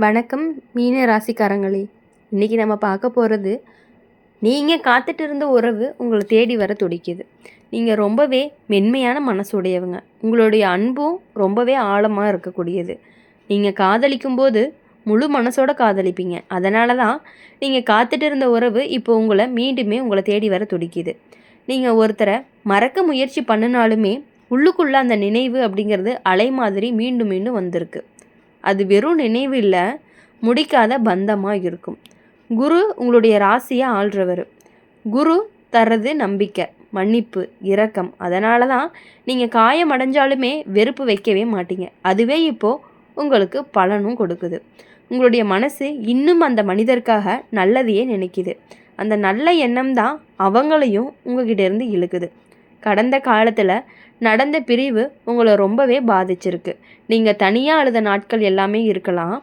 வணக்கம் மீன ராசிக்காரங்களே. இன்றைக்கி நம்ம பார்க்க போகிறது, நீங்கள் காத்துட்டு இருந்த உறவு உங்களை தேடி வர துடிக்குது. நீங்கள் ரொம்பவே மென்மையான மனசுடையவங்க. உங்களுடைய அன்பும் ரொம்பவே ஆழமாக இருக்கக்கூடியது. நீங்கள் காதலிக்கும்போது முழு மனசோட காதலிப்பீங்க. அதனால தான் நீங்கள் காத்துட்டு இருந்த உறவு இப்போ உங்களை தேடி வர துடிக்குது. நீங்கள் ஒருத்தரை மறக்க முயற்சி பண்ணினாலுமே உள்ளுக்குள்ளே அந்த நினைவு அப்படிங்கிறது அலை மாதிரி மீண்டும் மீண்டும் வந்திருக்கு. அது வெறும் நினைவு இல்லை, முடிக்காத பந்தமாக இருக்கும். குரு உங்களுடைய ராசியை ஆள்றவர். குரு தர்றது நம்பிக்கை, மன்னிப்பு, இரக்கம். அதனால தான் நீங்கள் காயம் அடைஞ்சாலுமே வெறுப்பு வைக்கவே மாட்டீங்க. அதுவே இப்போது உங்களுக்கு பலனும் கொடுக்குது. உங்களுடைய மனசு இன்னும் அந்த மனிதருக்காக நல்லதையே நினைக்குது. அந்த நல்ல எண்ணம் தான் அவங்களையும் உங்ககிட்டேருந்து இழுக்குது. கடந்த காலத்தில் நடந்த பிரிவு உங்களை ரொம்பவே பாதிச்சிருக்கு. நீங்கள் தனியாக அழுத நாட்கள் எல்லாமே இருக்கலாம்.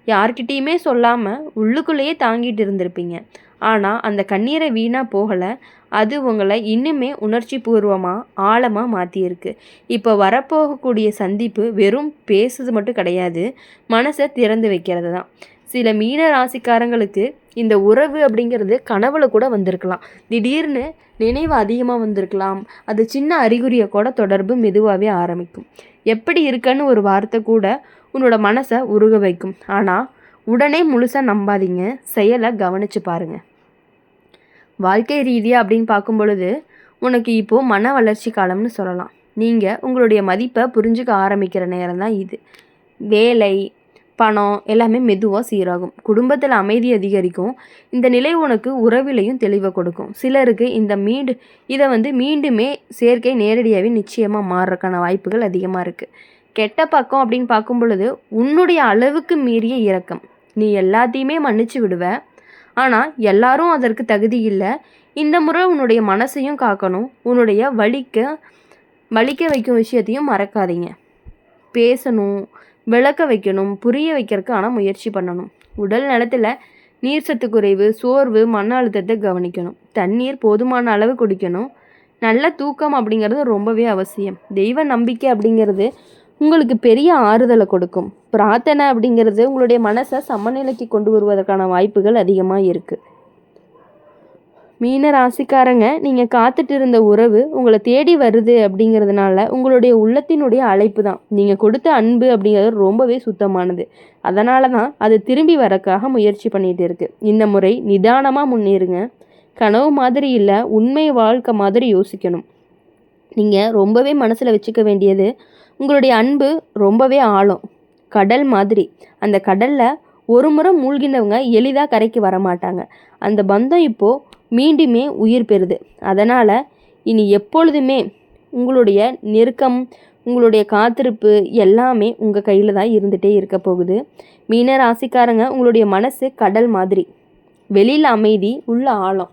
யார்கிட்டேயுமே சொல்லாமல் உள்ளுக்குள்ளேயே தாங்கிட்டு இருந்திருப்பீங்க. ஆனால் அந்த கண்ணீரை வீணாக போகலை. அது உங்களை இன்னுமே உணர்ச்சி பூர்வமாக ஆழமாக மாற்றியிருக்கு. இப்போ வரப்போகக்கூடிய சந்திப்பு வெறும் பேசுறது மட்டும் கிடையாது, மனசை திறந்து வைக்கிறது தான். சில மீன ராசிக்காரங்களுக்கு இந்த உறவு அப்படிங்கிறது கனவுல கூட வந்திருக்கலாம். திடீர்னு நினைவு அதிகமாக வந்திருக்கலாம். அது சின்ன அறிகுறியை கூட தொடர்பு மெதுவாகவே ஆரம்பிக்கும். எப்படி இருக்கன்னு ஒரு வார்த்தை கூட உன்னோட மனசை உருக வைக்கும். ஆனால் உடனே முழுசாக நம்பாதீங்க, செயலை கவனித்து பாருங்கள். வாழ்க்கை ரீதியாக அப்படின்னு பார்க்கும் பொழுது உனக்கு இப்போது மன வளர்ச்சி காலம்னு சொல்லலாம். நீங்கள் உங்களுடைய மதிப்பை புரிஞ்சுக்க ஆரம்பிக்கிற நேரம் தான் இது. வேலை, பணம் எல்லாமே மெதுவாக சீராகும். குடும்பத்தில் அமைதி அதிகரிக்கும். இந்த நிலை உனக்கு உறவிலையும் தெளிவை கொடுக்கும். சிலருக்கு இதை மீண்டுமே சேர்க்கை நேரடியாகவே நிச்சயமாக மாறுறதுக்கான வாய்ப்புகள் அதிகமாக இருக்குது. கெட்ட பக்கம் அப்படின்னு பார்க்கும் பொழுது உன்னுடைய அளவுக்கு மீறிய இரக்கம். நீ எல்லாத்தையுமே மன்னிச்சு விடுவ, ஆனால் எல்லாரும் அதற்கு தகுதி இல்லை. இந்த முறை உன்னுடைய மனசையும் காக்கணும். உன்னுடைய வலிக்க வைக்கும் விஷயத்தையும் மறக்காதீங்க. பேசணும், விளக்க வைக்கணும், புரிய வைக்கிறதுக்கு ஆனால் முயற்சி பண்ணணும். உடல் நலத்தில் நீர் சத்து குறைவு, சோர்வு, மன அழுத்தத்தை கவனிக்கணும். தண்ணீர் போதுமான அளவு குடிக்கணும். நல்ல தூக்கம் அப்படிங்கிறது ரொம்பவே அவசியம். தெய்வ நம்பிக்கை அப்படிங்கிறது உங்களுக்கு பெரிய ஆறுதலை கொடுக்கும். பிரார்த்தனை அப்படிங்கிறது உங்களுடைய மனசை சமநிலைக்கு கொண்டு வருவதற்கான வாய்ப்புகள் அதிகமாக இருக்குது. மீன ராசிக்காரங்க, நீங்கள் காத்துட்டு இருந்த உறவு உங்களை தேடி வருது அப்படிங்கிறதுனால உங்களுடைய உள்ளத்தினுடைய அழைப்பு தான். நீங்கள் கொடுத்த அன்பு அப்படிங்கிறது ரொம்பவே சுத்தமானது. அதனால தான் அது திரும்பி வரக்காக முயற்சி பண்ணிகிட்டு இருக்குது. இந்த முறை நிதானமாக முன்னேறுங்க. கனவு மாதிரி இல்லை, உண்மை வாழ்க்கை மாதிரி யோசிக்கணும். நீங்கள் ரொம்பவே மனசில் வச்சுக்க வேண்டியது, உங்களுடைய அன்பு ரொம்பவே ஆழம், கடல் மாதிரி. அந்த கடலில் ஒரு முறை மூழ்கினவங்க எளிதாக கரைக்கு வரமாட்டாங்க. அந்த பந்தம் இப்போது மீண்டுமே உயிர் பெறுது. அதனால் இனி எப்பொழுதுமே உங்களுடைய நெருக்கம், உங்களுடைய காத்திருப்பு எல்லாமே உங்கள் கையில் தான் இருந்துகிட்டே இருக்க போகுது. மீன ராசிக்காரங்க, உங்களுடைய மனசு கடல் மாதிரி. வெளியில் அமைதி, உள்ள ஆழம்.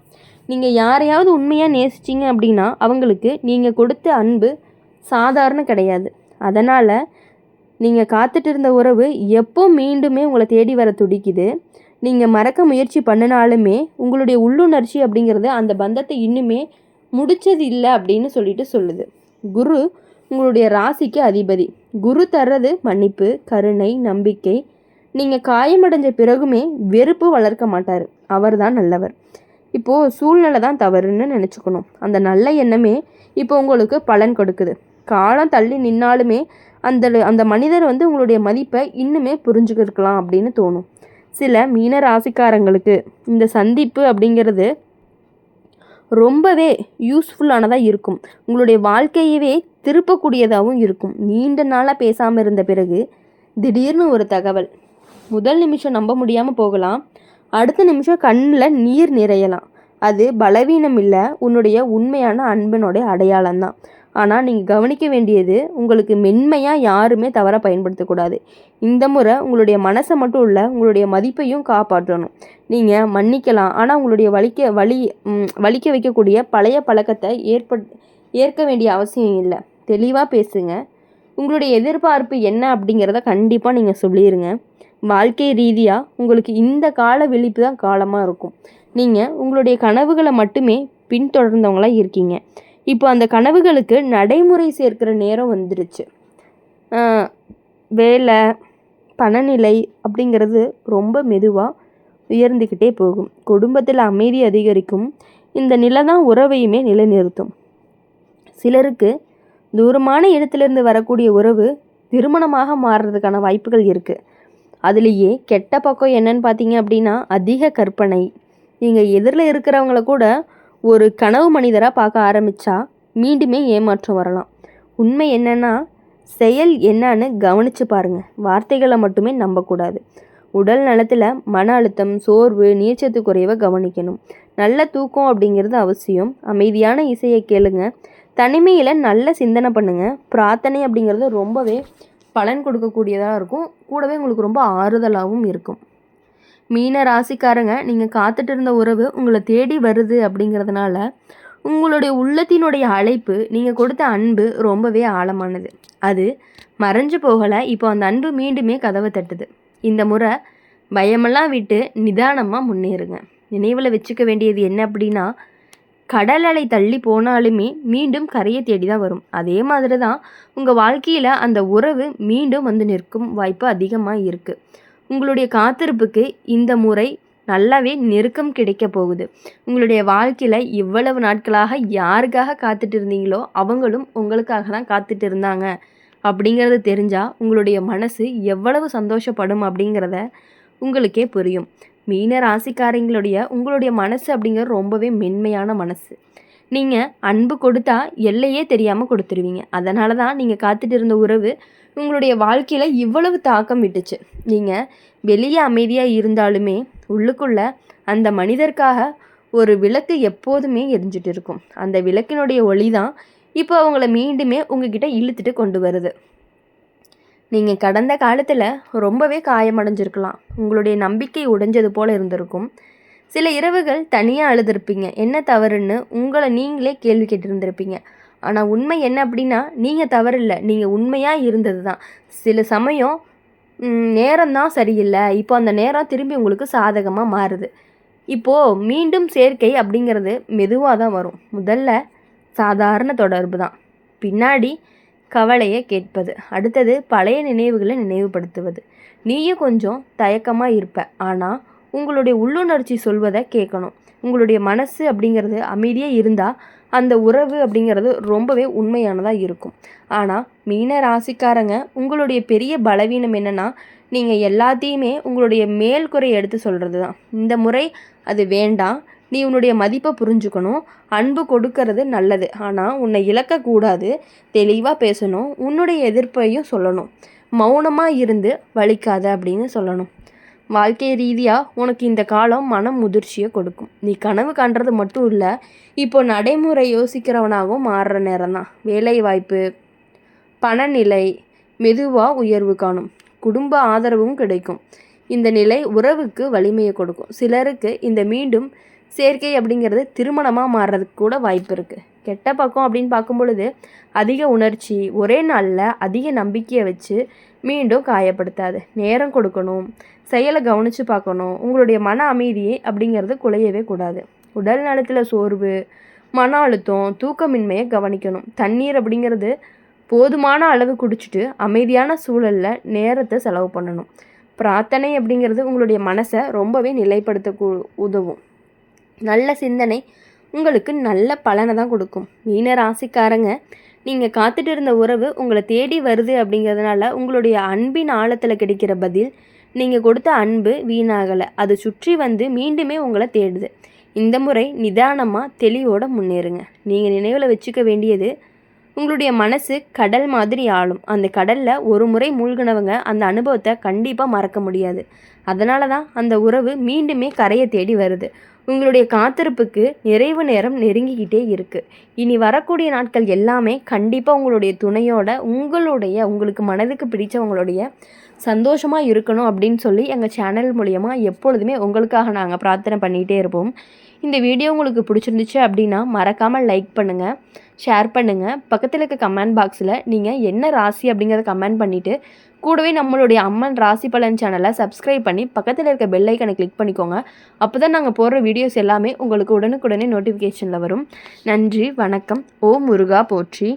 நீங்கள் யாரையாவது உண்மையாக நேசிச்சிங்க அப்படின்னா அவங்களுக்கு நீங்கள் கொடுத்த அன்பு சாதாரண கிடையாது. அதனால் நீங்கள் காத்துட்டு இருந்த உறவு எப்போ மீண்டுமே உங்களை தேடி வர துடிக்குது. நீங்கள் மறக்க முயற்சி பண்ணினாலுமே உங்களுடைய உள்ளுணர்ச்சி அப்படிங்கிறது அந்த பந்தத்தை இன்னுமே முடித்தது இல்லை அப்படின்னு சொல்லுது. குரு உங்களுடைய ராசிக்கு அதிபதி. குரு தர்றது மன்னிப்பு, கருணை, நம்பிக்கை. நீங்கள் காயமடைஞ்ச பிறகுமே வெறுப்பு வளர்க்க மாட்டார். அவர் தான் நல்லவர். இப்போது சூழ்நிலை தான் தவறுன்னு நினச்சிக்கணும். அந்த நல்ல எண்ணமே இப்போ உங்களுக்கு பலன் கொடுக்குது. காலம் தள்ளி நின்னாலுமே அந்த மனிதர் உங்களுடைய மதிப்பை இன்னுமே புரிஞ்சுக்கிருக்கலாம் அப்படின்னு தோணும். சில மீன ராசிக்காரங்களுக்கு இந்த சந்திப்பு அப்படிங்கிறது ரொம்பவே யூஸ்ஃபுல்லானதாக இருக்கும். உங்களுடைய வாழ்க்கையவே திருப்பக்கூடியதாகவும் இருக்கும். நீண்ட நாளாக பேசாமல் இருந்த பிறகு திடீர்னு ஒரு தகவல். முதல் நிமிஷம் நம்ப முடியாமல் போகலாம், அடுத்த நிமிஷம் கண்ணில் நீர் நிறையலாம். அது பலவீனம் இல்லை, உன்னுடைய உண்மையான அன்பினுடைய அடையாளம் தான். ஆனால் நீங்கள் கவனிக்க வேண்டியது, உங்களுக்கு மென்மையாக யாருமே தவறாக பயன்படுத்தக்கூடாது. இந்த முறை உங்களுடைய மனசை மட்டும் இல்லை, உங்களுடைய மதிப்பையும் காப்பாற்றணும். நீங்கள் மன்னிக்கலாம், ஆனால் உங்களுடைய வலிக்க வைக்கக்கூடிய பழைய பழக்கத்தை ஏற்க வேண்டிய அவசியம் இல்லை. தெளிவாக பேசுங்க. உங்களுடைய எதிர்பார்ப்பு என்ன அப்படிங்கிறத கண்டிப்பாக நீங்கள் சொல்லிடுங்க. வாழ்க்கை ரீதியாக உங்களுக்கு இந்த கால விழிப்பு தான் காலமாக இருக்கும். நீங்கள் உங்களுடைய கனவுகளை மட்டுமே பின்தொடர்ந்தவங்களாக இருக்கீங்க. இப்போ அந்த கனவுகளுக்கு நடைமுறை சேர்க்கிற நேரம் வந்துடுச்சு. வேலை, பணநிலை அப்படிங்கிறது ரொம்ப மெதுவாக உயர்ந்துக்கிட்டே போகும். குடும்பத்தில் அமைதி அதிகரிக்கும். இந்த நிலை தான் உறவையுமே நிலைநிறுத்தும். சிலருக்கு தூரமான இடத்துலேருந்து வரக்கூடிய உறவு திருமணமாக மாறுறதுக்கான வாய்ப்புகள் இருக்குது. அதுலேயே கெட்ட பக்கம் என்னன்னு பார்த்தீங்க அப்படின்னா அதிக கற்பனை. நீங்கள் எதிரில் இருக்கிறவங்கள கூட ஒரு கனவு மனிதராக பார்க்க ஆரம்பித்தா மீண்டுமே ஏமாற்றம் வரலாம். உண்மை என்னென்னா செயல் என்னன்னு கவனித்து பாருங்கள். வார்த்தைகளை மட்டுமே நம்பக்கூடாது. உடல் நலத்தில் மன அழுத்தம், சோர்வு, நீர்ச்சத்து குறைவை கவனிக்கணும். நல்ல தூக்கம் அப்படிங்கிறது அவசியம். அமைதியான இசையை கேளுங்க. தனிமையில் நல்ல சிந்தனை பண்ணுங்கள். பிரார்த்தனை அப்படிங்கிறது ரொம்பவே பலன் கொடுக்கக்கூடியதாக இருக்கும். கூடவே உங்களுக்கு ரொம்ப ஆறுதலாகவும் இருக்கும். மீன ராசிக்காரங்க, நீங்கள் காத்துட்டு இருந்த உறவு உங்களை தேடி வருது அப்படிங்கிறதுனால உங்களுடைய உள்ளத்தினுடைய அழைப்பு, நீங்கள் கொடுத்த அன்பு ரொம்பவே ஆழமானது. அது மறைஞ்சு போகலை. இப்போ அந்த அன்பு மீண்டுமே கதவை தட்டுது. இந்த முறை பயமெல்லாம் விட்டு நிதானமாக முன்னேறுங்க. நினைவில் வச்சுக்க வேண்டியது என்ன அப்படின்னா, கடல் அலை தள்ளி போனாலுமே மீண்டும் கரையை தேடி தான் வரும். அதே மாதிரி தான் உங்கள் வாழ்க்கையில் அந்த உறவு மீண்டும் வந்து நிற்கும் வாய்ப்பு அதிகமாக இருக்குது. உங்களுடைய காத்திருப்புக்கு இந்த முறை நல்லாவே நெருக்கம் கிடைக்க போகுது. உங்களுடைய வாழ்க்கையில் இவ்வளவு நாட்களாக யாருக்காக காத்துட்டு இருந்தீங்களோ அவங்களும் உங்களுக்காக தான் காத்துட்டு இருந்தாங்க அப்படிங்கிறது தெரிஞ்சால் உங்களுடைய மனசு எவ்வளவு சந்தோஷப்படும் அப்படிங்கிறத உங்களுக்கே புரியும். மீன ராசிக்காரங்களுடைய உங்களுடைய மனசு அப்படிங்கிறது ரொம்பவே மென்மையான மனசு. நீங்கள் அன்பு கொடுத்தா எல்லையே தெரியாமல் கொடுத்துருவீங்க. அதனால தான் நீங்கள் காத்துட்டு இருந்த உறவு உங்களுடைய வாழ்க்கையில் இவ்வளவு தாக்கம் விட்டுச்சு. நீங்கள் வெளியே அமைதியாக இருந்தாலுமே உள்ளுக்குள்ளே அந்த மனிதருக்காக ஒரு விளக்கு எப்போதுமே எரிஞ்சிட்டு இருக்கும். அந்த விளக்கினுடைய ஒளி தான் இப்போ அவங்கள மீண்டுமே உங்ககிட்ட இழுத்துட்டு கொண்டு வருது. நீங்கள் கடந்த காலத்தில் ரொம்பவே காயமடைஞ்சிருக்கலாம். உங்களுடைய நம்பிக்கை உடைஞ்சது போல் இருந்திருக்கும். சில இரவுகள் தனியாக அழுதுருப்பீங்க. என்ன தவறுன்னு உங்களை நீங்களே கேள்வி கேட்டிருந்திருப்பீங்க. ஆனால் உண்மை என்ன அப்படின்னா, நீங்கள் தவறில்லை, நீங்கள் உண்மையாக இருந்தது தான். சில சமயம் நேரம்தான் சரியில்லை. இப்போ அந்த நேரம் திரும்பி உங்களுக்கு சாதகமாக மாறுது. இப்போது மீண்டும் சேர்க்கை அப்படிங்கிறது மெதுவாக தான் வரும். முதல்ல சாதாரண தொடர்பு தான், பின்னாடி கவலையை கேட்பது, அடுத்தது பழைய நினைவுகளை நினைவுபடுத்துவது. நீயும் கொஞ்சம் தயக்கமாக இருப்ப, ஆனால் உங்களுடைய உள்ளுணர்ச்சி சொல்வதை கேட்கணும். உங்களுடைய மனசு அப்படிங்கிறது அமைதியாக இருந்தால் அந்த உறவு அப்படிங்கிறது ரொம்பவே உண்மையானதாக இருக்கும். ஆனால் மீன ராசிக்காரங்க, உங்களுடைய பெரிய பலவீனம் என்னென்னா, நீங்கள் எல்லாத்தையுமே உங்களுடைய மேல்குறையை எடுத்து சொல்கிறது தான். இந்த முறை அது வேண்டாம். நீ உன்னுடைய மதிப்பை புரிஞ்சுக்கணும். அன்பு கொடுக்கறது நல்லது, ஆனால் உன்னை இழக்கக்கூடாது. தெளிவாக பேசணும். உன்னுடைய எதிர்ப்பையும் சொல்லணும். மௌனமாக இருந்து வலிக்காத அப்படின்னு சொல்லணும். வாழ்க்கை ரீதியாக உனக்கு இந்த காலம் மனம் முதிர்ச்சியை கொடுக்கும். நீ கனவு காண்றது மட்டும் இல்லை, இப்போ நடைமுறை யோசிக்கிறவனாகவும் மாறுற நேரம் தான். வேலை வாய்ப்பு, பணநிலை மெதுவாக உயர்வு காணும். குடும்ப ஆதரவும் கிடைக்கும். இந்த நிலை உறவுக்கு வலிமையை கொடுக்கும். சிலருக்கு இந்த மீண்டும் சேர்க்கை அப்படிங்கிறது திருமணமாக மாறுறதுக்கு கூட வாய்ப்பு இருக்குது. கெட்ட பக்கம் அப்படின்னு பார்க்கும் பொழுது அதிக உணர்ச்சி, ஒரே நாளில் அதிக நம்பிக்கையை வச்சு மீண்டும் காயப்படுத்தாது. நேரம் கொடுக்கணும், செயலை கவனித்து பார்க்கணும். உங்களுடைய மன அமைதி அப்படிங்கிறது குலையவே கூடாது. உடல் நலத்தில் சோர்வு, மன அழுத்தம், தூக்கமின்மையை கவனிக்கணும். தண்ணீர் அப்படிங்கிறது போதுமான அளவு குடிச்சிட்டு அமைதியான சூழலில் நேரத்தை செலவு பண்ணணும். பிரார்த்தனை அப்படிங்கிறது உங்களுடைய மனசை ரொம்பவே நிலைப்படுத்த உதவும். நல்ல சிந்தனை உங்களுக்கு நல்ல பலனை தான் கொடுக்கும். மீன ராசிக்காரங்க, நீங்கள் காத்துட்டு இருந்த உறவு உங்களை தேடி வருது அப்படிங்கிறதுனால உங்களுடைய அன்பின் ஆழத்தில் கிடைக்கிற பதில், நீங்கள் கொடுத்த அன்பு வீணாகலை. அது சுற்றி வந்து மீண்டுமே உங்களை தேடுது. இந்த முறை நிதானமாக தெளிவோடு முன்னேறுங்க. நீங்கள் நினைவில் வச்சுக்க வேண்டியது, உங்களுடைய மனசு கடல் மாதிரி ஆளும். அந்த கடலில் ஒரு முறை மூழ்கினவங்க அந்த அனுபவத்தை கண்டிப்பாக மறக்க முடியாது. அதனால தான் அந்த உறவு மீண்டுமே கரையை தேடி வருது. உங்களுடைய காத்திருப்புக்கு நிறைவு நேரம் நெருங்கிக்கிட்டே இருக்குது. இனி வரக்கூடிய நாட்கள் எல்லாமே கண்டிப்பாக உங்களுடைய துணையோட உங்களுக்கு மனதுக்கு பிடிச்சவங்களுடைய சந்தோஷமாக இருக்கணும் அப்படின்னு சொல்லி எங்கள் சேனல் மூலயமா எப்பொழுதுமே உங்களுக்காக நாங்கள் பிரார்த்தனை பண்ணிகிட்டே இருப்போம். இந்த வீடியோ உங்களுக்கு பிடிச்சிருந்துச்சு அப்படின்னா மறக்காமல் லைக் பண்ணுங்கள், ஷேர் பண்ணுங்கள். பக்கத்தில் இருக்க கமெண்ட் பாக்ஸில் நீங்கள் என்ன ராசி அப்படிங்கிறத கமெண்ட் பண்ணிவிட்டு கூடவே நம்மளுடைய அம்மன் ராசி பலன் சேனலை சப்ஸ்கிரைப் பண்ணி பக்கத்தில் இருக்க பெல் ஐக்கனை கிளிக் பண்ணிக்கோங்க. அப்போ தான் நாங்கள் போடுற வீடியோஸ் எல்லாமே உங்களுக்கு உடனுக்குடனே நோட்டிஃபிகேஷனில் வரும். நன்றி, வணக்கம். ஓம் முருகா போற்றி.